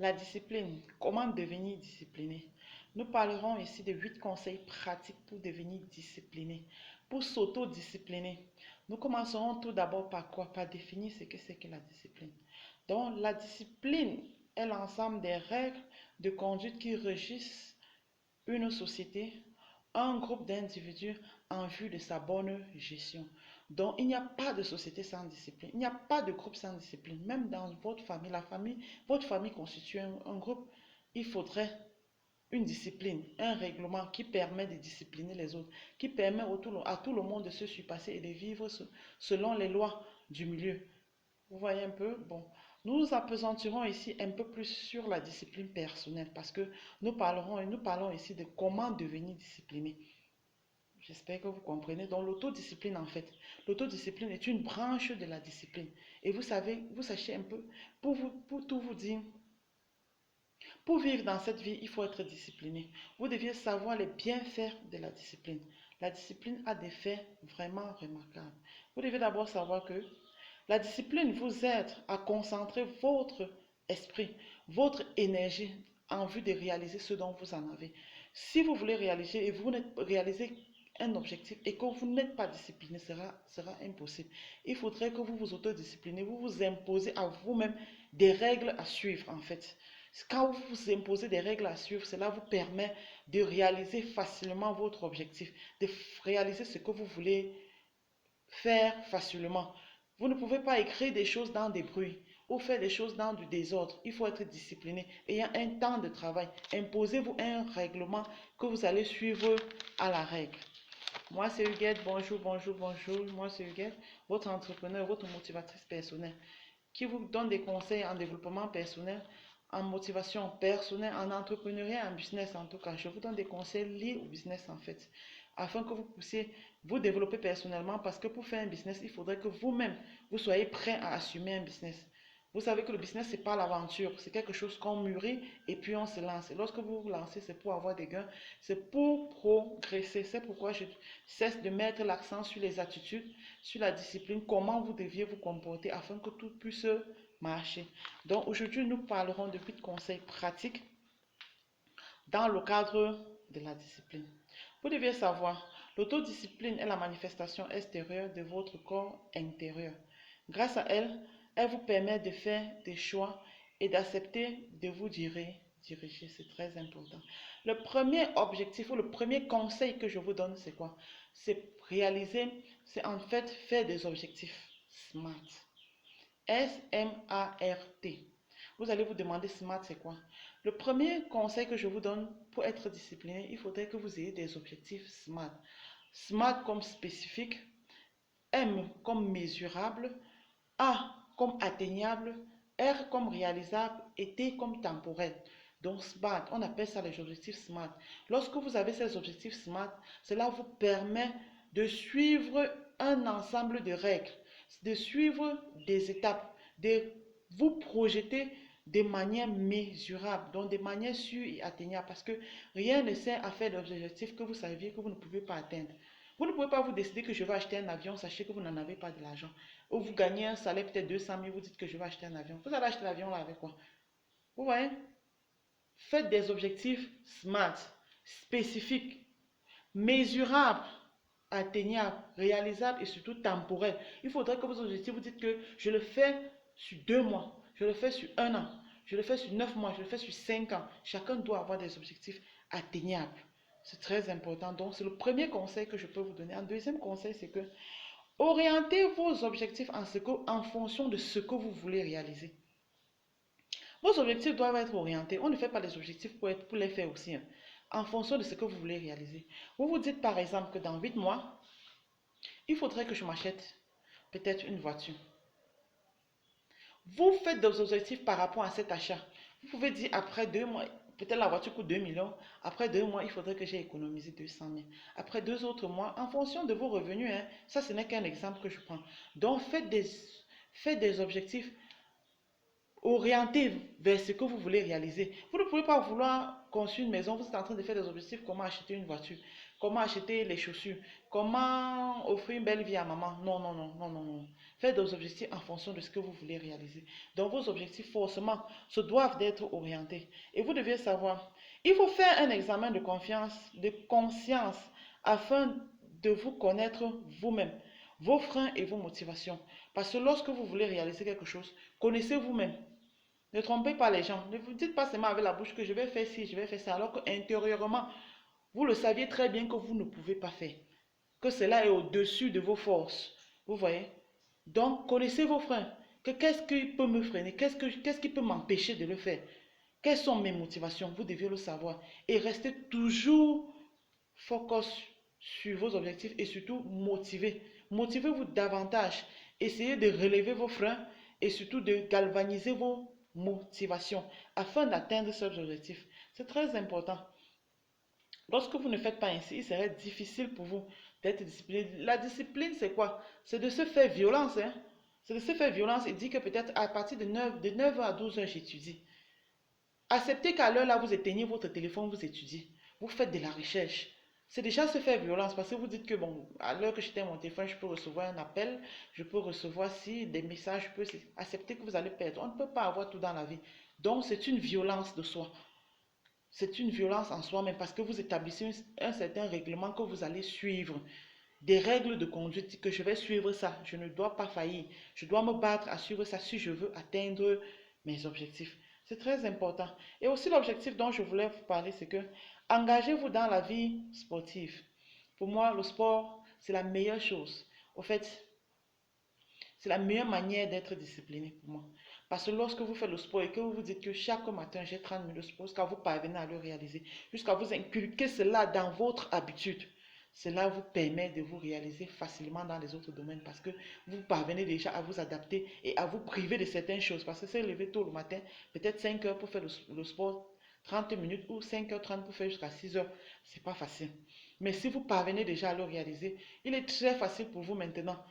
La discipline. Comment devenir discipliné? Nous parlerons ici de 8 conseils pratiques pour devenir discipliné, pour s'auto-discipliner. Nous commencerons tout d'abord par quoi? Par définir ce que c'est que la discipline. Donc, la discipline est l'ensemble des règles de conduite qui régissent une société, un groupe d'individus en vue de sa bonne gestion. Donc, il n'y a pas de société sans discipline. Il n'y a pas de groupe sans discipline. Même dans votre famille constitue un groupe. Il faudrait une discipline, un règlement qui permet de discipliner les autres, qui permet à tout le monde de se surpasser et de vivre selon les lois du milieu. Vous voyez un peu? Bon, nous appesantirons ici un peu plus sur la discipline personnelle parce que nous parlons ici de comment devenir discipliné. J'espère que vous comprenez. Donc, l'autodiscipline, en fait, l'autodiscipline est une branche de la discipline. Et vous savez, vous sachez un peu, pour tout vous dire, pour vivre dans cette vie, il faut être discipliné. Vous deviez savoir les bienfaits de la discipline. La discipline a des faits vraiment remarquables. Vous devez d'abord savoir que la discipline vous aide à concentrer votre esprit, votre énergie en vue de réaliser ce dont vous en avez. Si vous voulez réaliser un objectif et que vous n'êtes pas discipliné, sera impossible. Il faudrait que vous vous autodisciplinez, vous vous imposez à vous-même des règles à suivre en fait. Quand vous vous imposez des règles à suivre, cela vous permet de réaliser facilement votre objectif, de réaliser ce que vous voulez faire facilement. Vous ne pouvez pas écrire des choses dans des bruits ou faire des choses dans du désordre. Il faut être discipliné. Et il y a un temps de travail. Imposez-vous un règlement que vous allez suivre à la règle. Moi, c'est Huguette. Bonjour, bonjour, bonjour. Moi, c'est Huguette, votre entrepreneur, votre motivatrice personnelle, qui vous donne des conseils en développement personnel, en motivation personnelle, en entrepreneuriat, en business en tout cas. Je vous donne des conseils liés au business en fait, afin que vous puissiez vous développer personnellement parce que pour faire un business, il faudrait que vous-même, vous soyez prêt à assumer un business. Vous savez que le business, c'est pas l'aventure, c'est quelque chose qu'on mûrit et puis on se lance. Et lorsque vous vous lancez, c'est pour avoir des gains, c'est pour progresser. C'est pourquoi je cesse de mettre l'accent sur les attitudes, sur la discipline, comment vous deviez vous comporter afin que tout puisse marcher. Donc aujourd'hui, nous parlerons de 8 conseils pratiques dans le cadre de la discipline. Vous devez savoir, l'autodiscipline est la manifestation extérieure de votre corps intérieur. Grâce à elle, elle vous permet de faire des choix et d'accepter de vous diriger. C'est très important. Le premier objectif ou le premier conseil que je vous donne, c'est quoi? C'est en fait faire des objectifs SMART. SMART. Vous allez vous demander SMART, c'est quoi? Le premier conseil que je vous donne pour être discipliné, il faudrait que vous ayez des objectifs SMART. SMART comme spécifique, M comme mesurable, A comme atteignable, R comme réalisable et T comme temporel. Donc SMART, on appelle ça les objectifs SMART. Lorsque vous avez ces objectifs SMART, cela vous permet de suivre un ensemble de règles, de suivre des étapes, de vous projeter de manière mesurable, donc de manière sûre et atteignable, parce que rien ne sert à faire d'objectifs que vous saviez que vous ne pouvez pas atteindre. Vous ne pouvez pas vous décider que je vais acheter un avion, sachez que vous n'en avez pas de l'argent. Ou vous gagnez un salaire peut-être 200 000, vous dites que je vais acheter un avion. Vous allez acheter l'avion là avec quoi? Vous voyez? Faites des objectifs SMART, spécifiques, mesurables, atteignables, réalisables et surtout temporels. Il faudrait que vos objectifs, vous dites que je le fais sur 2 mois, je le fais sur un an, je le fais sur 9 mois, je le fais sur 5 ans. Chacun doit avoir des objectifs atteignables. C'est très important. Donc, c'est le premier conseil que je peux vous donner. Un deuxième conseil, c'est que orientez vos objectifs en fonction de ce que vous voulez réaliser. Vos objectifs doivent être orientés. On ne fait pas des objectifs pour les faire aussi, hein, en fonction de ce que vous voulez réaliser. Vous vous dites par exemple que dans 8 mois, il faudrait que je m'achète peut-être une voiture. Vous faites des objectifs par rapport à cet achat. Vous pouvez dire après 2 mois, peut-être la voiture coûte 2 millions. Après 2 mois, il faudrait que j'ai économisé 200 000. Après 2 autres mois, en fonction de vos revenus, hein, ça ce n'est qu'un exemple que je prends. Donc faites des objectifs orienté vers ce que vous voulez réaliser. Vous ne pouvez pas vouloir construire une maison, vous êtes en train de faire des objectifs, comment acheter une voiture, comment acheter les chaussures, comment offrir une belle vie à maman. Non, non, non, non, non, non. Faites des objectifs en fonction de ce que vous voulez réaliser. Donc vos objectifs, forcément, se doivent d'être orientés. Et vous devez savoir, il faut faire un examen de confiance, de conscience, afin de vous connaître vous-même, vos freins et vos motivations. Parce que lorsque vous voulez réaliser quelque chose, connaissez vous-même. Ne trompez pas les gens. Ne vous dites pas seulement avec la bouche que je vais faire ci, je vais faire ça, alors qu'intérieurement, vous le saviez très bien que vous ne pouvez pas faire. Que cela est au-dessus de vos forces. Vous voyez? Donc, connaissez vos freins. Qu'est-ce qui peut me freiner? Qu'est-ce qui peut m'empêcher de le faire? Quelles sont mes motivations? Vous devez le savoir. Et restez toujours focus sur vos objectifs et surtout motivé. Motivez-vous davantage. Essayez de relever vos freins et surtout de galvaniser vos motivations afin d'atteindre ces objectifs. C'est très important. Lorsque vous ne faites pas ainsi, il serait difficile pour vous d'être discipliné. La discipline, c'est quoi? C'est de se faire violence. Hein? C'est de se faire violence et dire que peut-être à partir de 9h à 12h, j'étudie. Acceptez qu'à l'heure là, vous éteignez votre téléphone, vous étudiez. Vous faites de la recherche. C'est déjà se faire violence parce que vous dites que bon, à l'heure que j'éteins mon téléphone, je peux recevoir un appel, je peux recevoir si des messages, je peux accepter que vous allez perdre. On ne peut pas avoir tout dans la vie. Donc c'est une violence de soi. C'est une violence en soi-même parce que vous établissez un certain règlement que vous allez suivre. Des règles de conduite que je vais suivre ça. Je ne dois pas faillir. Je dois me battre à suivre ça si je veux atteindre mes objectifs. C'est très important. Et aussi l'objectif dont je voulais vous parler, c'est que engagez-vous dans la vie sportive. Pour moi, le sport, c'est la meilleure chose. Au fait, c'est la meilleure manière d'être discipliné pour moi. Parce que lorsque vous faites le sport et que vous vous dites que chaque matin j'ai 30 minutes de sport, jusqu'à vous parvenez à le réaliser, jusqu'à vous inculquer cela dans votre habitude, cela vous permet de vous réaliser facilement dans les autres domaines parce que vous parvenez déjà à vous adapter et à vous priver de certaines choses. Parce que c'est lever tôt le matin, peut-être 5 heures pour faire le sport, 30 minutes ou 5h30 pour faire jusqu'à 6 heures, c'est pas facile. Mais si vous parvenez déjà à le réaliser, il est très facile pour vous maintenant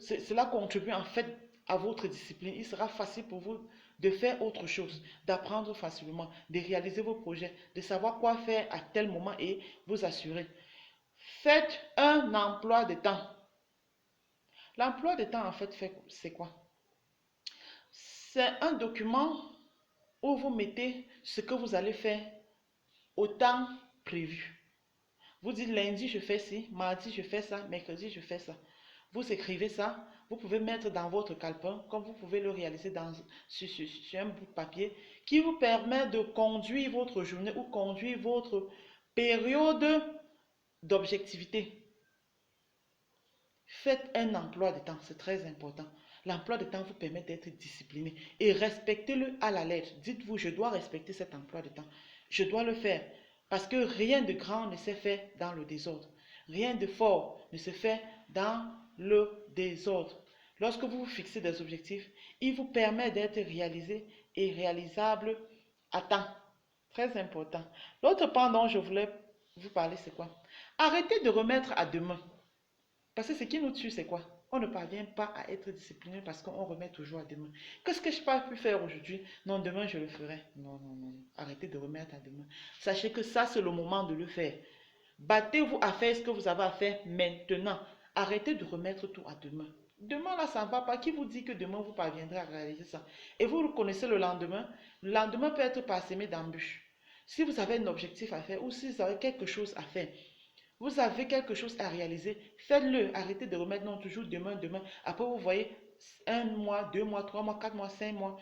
cela contribue en fait à votre discipline. Il sera facile pour vous de faire autre chose, d'apprendre facilement, de réaliser vos projets, de savoir quoi faire à tel moment et vous assurer. Faites un emploi de temps. L'emploi de temps, en fait, c'est quoi? C'est un document où vous mettez ce que vous allez faire au temps prévu. Vous dites lundi, je fais ci, mardi, je fais ça, mercredi, je fais ça. Vous écrivez ça, vous pouvez mettre dans votre calepin, comme vous pouvez le réaliser sur un bout de papier, qui vous permet de conduire votre journée ou conduire votre période d'objectivité. Faites un emploi de temps, c'est très important. L'emploi de temps vous permet d'être discipliné et respectez-le à la lettre. Dites-vous, je dois respecter cet emploi de temps. Je dois le faire parce que rien de grand ne s'est fait dans le désordre. Rien de fort ne se fait dans le désordre. Lorsque vous vous fixez des objectifs, il vous permet d'être réalisé et réalisable à temps. Très important. L'autre point dont je voulais vous parler, c'est quoi? Arrêtez de remettre à demain. Parce que ce qui nous tue, c'est quoi? On ne parvient pas à être discipliné parce qu'on remet toujours à demain. Qu'est-ce que je n'ai pas pu faire aujourd'hui? Non, demain je le ferai. Non, non, non. Arrêtez de remettre à demain. Sachez que ça, c'est le moment de le faire. Battez-vous à faire ce que vous avez à faire maintenant. Arrêtez de remettre tout à demain. Demain, là, ça ne va pas. Qui vous dit que demain, vous parviendrez à réaliser ça? Et vous le connaissez le lendemain peut être parsemé d'embûches. Si vous avez un objectif à faire ou si vous avez quelque chose à faire, vous avez quelque chose à réaliser, faites-le. Arrêtez de remettre non toujours demain, demain. Après, vous voyez, 1 mois, 2 mois, 3 mois, 4 mois, 5 mois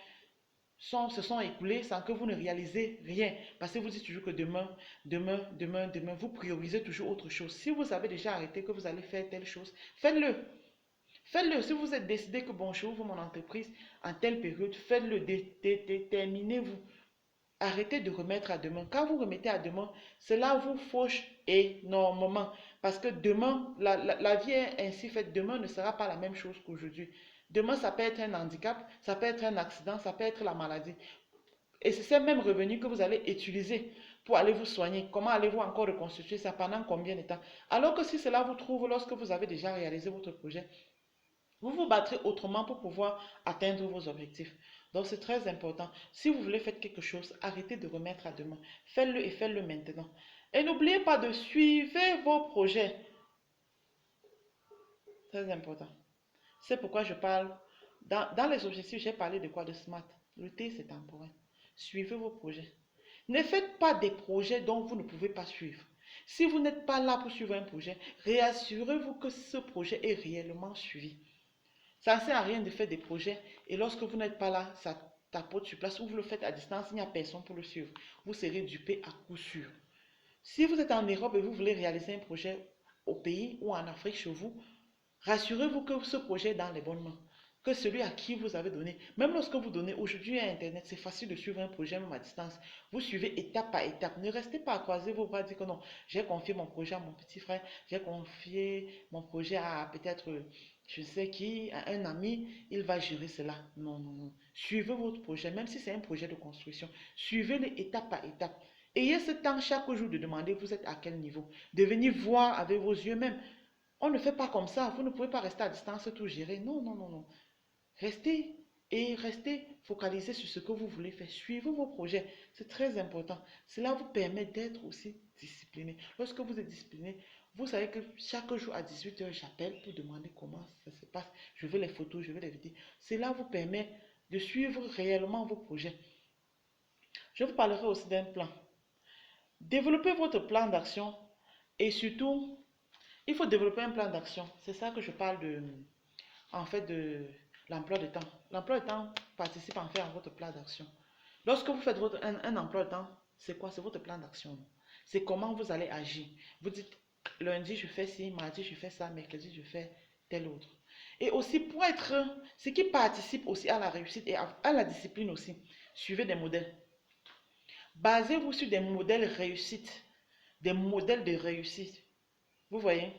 se sont écoulés sans que vous ne réalisez rien. Parce que vous dites toujours que demain, demain, demain, demain, vous priorisez toujours autre chose. Si vous avez déjà arrêté que vous allez faire telle chose, faites-le. Faites-le. Si vous êtes décidé que bon, je ouvre mon entreprise en telle période, faites-le. Déterminez-vous. Arrêtez de remettre à demain. Quand vous remettez à demain, cela vous fauche énormément. Parce que demain, la vie est ainsi faite. Demain ne sera pas la même chose qu'aujourd'hui. Demain, ça peut être un handicap, ça peut être un accident, ça peut être la maladie. Et c'est ces mêmes revenus que vous allez utiliser pour aller vous soigner. Comment allez-vous encore reconstituer ça pendant combien de temps? Alors que si cela vous trouve lorsque vous avez déjà réalisé votre projet, vous vous battrez autrement pour pouvoir atteindre vos objectifs. Donc, c'est très important. Si vous voulez faire quelque chose, arrêtez de remettre à demain. Faites-le et faites-le maintenant. Et n'oubliez pas de suivre vos projets. Très important. C'est pourquoi je parle. Dans les objectifs, j'ai parlé de quoi? De SMART. Le T, c'est temporel. Suivez vos projets. Ne faites pas des projets dont vous ne pouvez pas suivre. Si vous n'êtes pas là pour suivre un projet, réassurez-vous que ce projet est réellement suivi. Ça ne sert à rien de faire des projets et lorsque vous n'êtes pas là, ça tapote sur place ou vous le faites à distance, il n'y a personne pour le suivre. Vous serez dupé à coup sûr. Si vous êtes en Europe et vous voulez réaliser un projet au pays ou en Afrique chez vous, rassurez-vous que ce projet est dans les bonnes mains, que celui à qui vous avez donné, même lorsque vous donnez aujourd'hui à Internet, c'est facile de suivre un projet même à distance. Vous suivez étape par étape. Ne restez pas à croiser vos bras, dire que non, j'ai confié mon projet à mon petit frère, j'ai confié mon projet à peut-être, je sais qui, à un ami, il va gérer cela. Non, non, non. Suivez votre projet, même si c'est un projet de construction. Suivez-le étape par étape. Ayez ce temps chaque jour de demander vous êtes à quel niveau. De venir voir avec vos yeux même. On ne fait pas comme ça. Vous ne pouvez pas rester à distance tout gérer. Non, non, non, non. Restez et restez focalisé sur ce que vous voulez faire. Suivez vos projets. C'est très important. Cela vous permet d'être aussi discipliné. Lorsque vous êtes discipliné, vous savez que chaque jour à 18 h, j'appelle pour demander comment ça se passe. Je veux les photos, je veux les vidéos. Cela vous permet de suivre réellement vos projets. Je vous parlerai aussi d'un plan. Développez votre plan d'action et surtout, il faut développer un plan d'action. C'est ça que je parle de l'emploi de temps. L'emploi de temps participe en fait à votre plan d'action. Lorsque vous faites un emploi de temps, c'est quoi? C'est votre plan d'action. C'est comment vous allez agir. Vous dites, lundi je fais ci, mardi je fais ça, mercredi je fais tel autre. Et aussi pour être, ce qui participe aussi à la réussite et à la discipline aussi, suivez des modèles. Basez-vous sur des modèles réussite, des modèles de réussite. Vous voyez?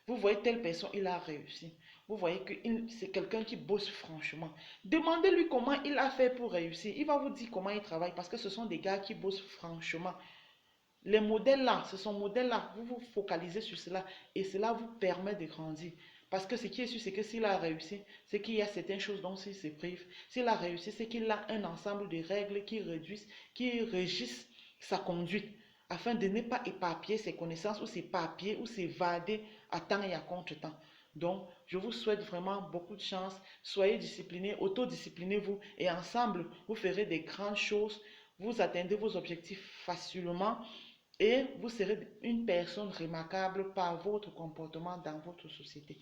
Vous voyez telle personne, il a réussi. Vous voyez que c'est quelqu'un qui bosse franchement. Demandez-lui comment il a fait pour réussir. Il va vous dire comment il travaille parce que ce sont des gars qui bossent franchement. Les modèles là, ce sont modèles là, vous vous focalisez sur cela et cela vous permet de grandir. Parce que ce qui est sûr, c'est que s'il a réussi, c'est qu'il y a certaines choses dont il se prive. S'il a réussi, c'est qu'il a un ensemble de règles qui régissent sa conduite afin de ne pas éparpiller ses connaissances ou s'éparpiller ou s'évader à temps et à contre-temps. Donc, je vous souhaite vraiment beaucoup de chance. Soyez disciplinés, autodisciplinez-vous et ensemble, vous ferez des grandes choses. Vous atteindrez vos objectifs facilement et vous serez une personne remarquable par votre comportement dans votre société.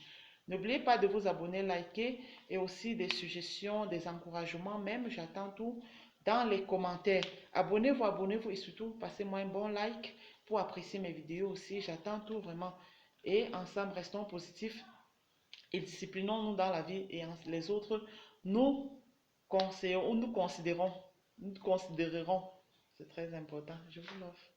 N'oubliez pas de vous abonner, liker et aussi des suggestions, des encouragements même. J'attends tout dans les commentaires. Abonnez-vous et surtout passez-moi un bon like pour apprécier mes vidéos aussi. J'attends tout vraiment. Et ensemble, restons positifs et disciplinons-nous dans la vie et les autres, nous conseillons ou nous considérons, nous considérerons. C'est très important. Je vous l'offre.